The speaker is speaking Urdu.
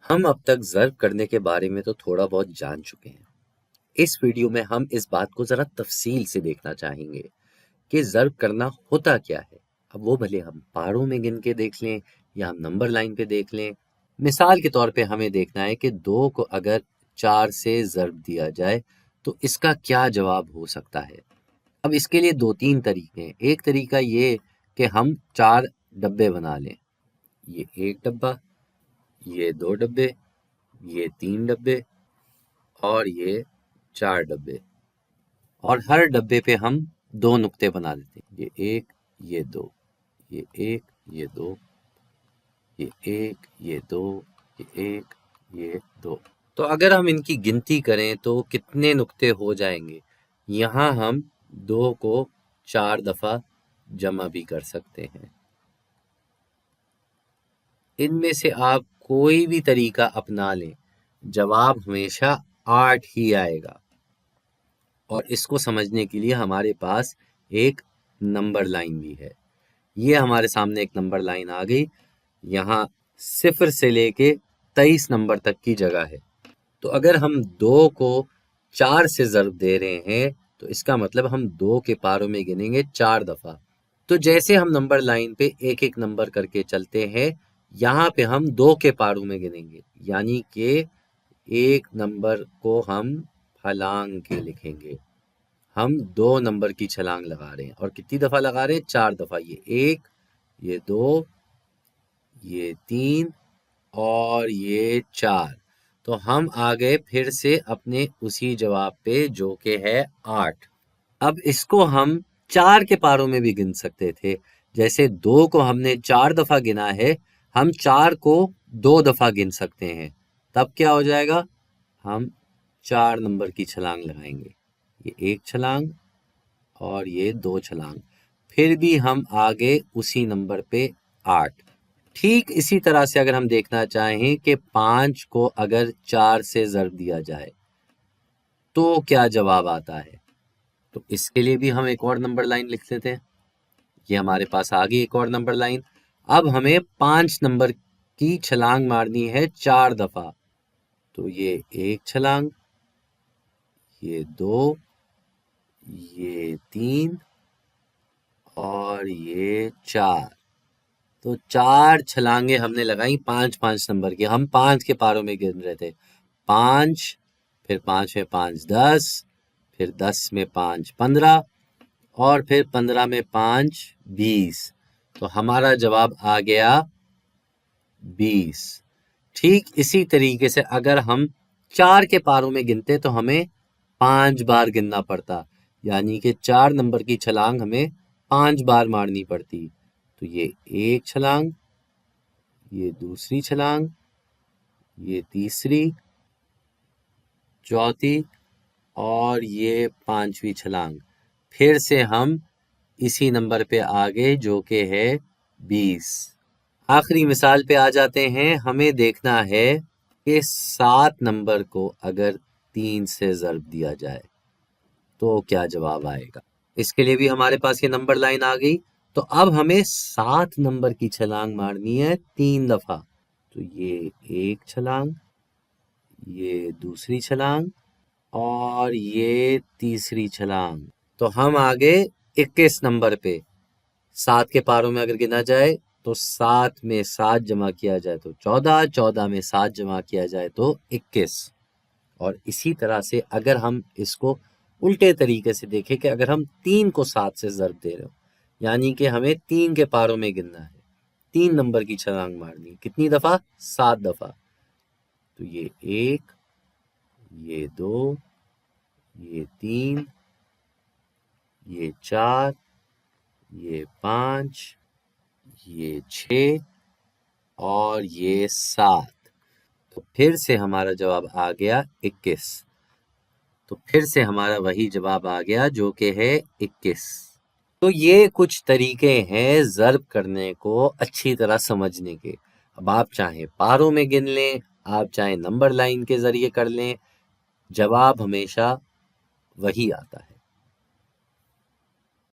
ہم اب تک ضرب کرنے کے بارے میں تو تھوڑا بہت جان چکے ہیں۔ اس ویڈیو میں ہم اس بات کو ذرا تفصیل سے دیکھنا چاہیں گے کہ ضرب کرنا ہوتا کیا ہے۔ اب وہ بھلے ہم پاروں میں گن کے دیکھ لیں یا ہم نمبر لائن پہ دیکھ لیں۔ مثال کے طور پہ ہمیں دیکھنا ہے کہ 2 کو اگر 4 سے ضرب دیا جائے تو اس کا کیا جواب ہو سکتا ہے۔ اب اس کے لیے 2-3 طریقے ہیں۔ ایک طریقہ یہ کہ ہم 4 ڈبے بنا لیں، یہ 1 ڈبہ، یہ 2 ڈبے، یہ 3 ڈبے اور یہ 4 ڈبے، اور ہر ڈبے پہ ہم 2 نقطے بنا دیتے ہیں، یہ 1 یہ 2، یہ 1 یہ 2، یہ 1 یہ 2، یہ 1 یہ 2۔ تو اگر ہم ان کی گنتی کریں تو کتنے نقطے ہو جائیں گے؟ یہاں ہم 2 کو 4 دفعہ جمع بھی کر سکتے ہیں۔ ان میں سے آپ کوئی بھی طریقہ اپنا لیں، جواب ہمیشہ 8 ہی آئے گا۔ اور اس کو سمجھنے کے لیے ہمارے پاس ایک نمبر لائن بھی ہے۔ یہ ہمارے سامنے ایک نمبر لائن آ گئی، یہاں 0 سے لے کے 23 نمبر تک کی جگہ ہے۔ تو اگر ہم 2 کو 4 سے ضرب دے رہے ہیں تو اس کا مطلب ہم 2 کے پاروں میں گنیں گے 4 دفعہ۔ تو جیسے ہم نمبر لائن پہ ایک ایک نمبر کر کے چلتے ہیں، یہاں پہ ہم 2 کے پاروں میں گنیں گے، یعنی کہ ایک نمبر کو ہم پھلانگ کے لکھیں گے۔ ہم 2 نمبر کی چھلانگ لگا رہے ہیں، اور کتنی دفعہ لگا رہے ہیں؟ 4 دفعہ۔ یہ 1 یہ 2 یہ 3 اور یہ 4۔ تو ہم آگئے پھر سے اپنے اسی جواب پہ جو کہ ہے 8۔ اب اس کو ہم 4 کے پاروں میں بھی گن سکتے تھے، جیسے 2 کو ہم نے 4 دفعہ گنا ہے، ہم 4 کو 2 دفعہ گن سکتے ہیں۔ تب کیا ہو جائے گا؟ ہم 4 نمبر کی چھلانگ لگائیں گے، یہ 1 چھلانگ اور یہ 2 چھلانگ، پھر بھی ہم آگے اسی نمبر پہ 8۔ ٹھیک اسی طرح سے اگر ہم دیکھنا چاہیں کہ 5 کو اگر 4 سے ضرب دیا جائے تو کیا جواب آتا ہے، تو اس کے لیے بھی ہم ایک اور نمبر لائن لکھ لیتے ہیں۔ یہ ہمارے پاس آ گئی ایک اور نمبر لائن۔ اب ہمیں 5 نمبر کی چھلانگ مارنی ہے 4 دفعہ، تو یہ 1 چھلانگ، یہ 2 یہ 3 اور یہ 4۔ تو 4 چھلانگیں ہم نے لگائیں 5 نمبر کی۔ ہم 5 کے پاروں میں گن رہے تھے، 5 پھر 5 میں 5 10، پھر 10 میں 5 15 اور پھر 15 میں 5 20۔ تو ہمارا جواب آ گیا 20۔ ٹھیک اسی طریقے سے اگر ہم 4 کے پاروں میں گنتے تو ہمیں 5 بار گننا پڑتا، یعنی کہ 4 نمبر کی چھلانگ ہمیں 5 بار مارنی پڑتی۔ تو یہ 1 چھلانگ، یہ دوسری چھلانگ، یہ تیسری، چوتھی اور یہ 5ویں چھلانگ، پھر سے ہم اسی نمبر پہ آگے جو کہ ہے 20۔ آخری مثال پہ آ جاتے ہیں۔ ہمیں دیکھنا ہے کہ 7 نمبر کو اگر 3 سے ضرب دیا جائے تو کیا جواب آئے گا۔ اس کے لیے بھی ہمارے پاس یہ نمبر لائن آ گئی۔ تو اب ہمیں 7 نمبر کی چھلانگ مارنی ہے 3 دفعہ، تو یہ 1 چھلانگ، یہ دوسری چھلانگ اور یہ تیسری چھلانگ۔ تو ہم آگے 21 نمبر پہ 7 کے پاروں میں اگر گنا جائے تو 7 میں 7 جمع کیا جائے تو 14، 14 میں 7 جمع کیا جائے تو 21۔ اور اسی طرح سے اگر ہم اس کو الٹے طریقے سے دیکھیں کہ اگر ہم 3 کو 7 سے ضرب دے رہے ہو، یعنی کہ ہمیں 3 کے پاروں میں گننا ہے، 3 نمبر کی چھلانگ مارنی، کتنی دفعہ؟ 7 دفعہ۔ تو یہ 1 یہ 2 یہ 3 یہ 4 یہ 5 یہ 6 اور یہ 7۔ تو پھر سے ہمارا جواب آ گیا 21۔ تو پھر سے ہمارا وہی جواب آ گیا جو کہ ہے 21۔ تو یہ کچھ طریقے ہیں ضرب کرنے کو اچھی طرح سمجھنے کے۔ اب آپ چاہیں پاروں میں گن لیں، آپ چاہیں نمبر لائن کے ذریعے کر لیں، جواب ہمیشہ وہی آتا ہے۔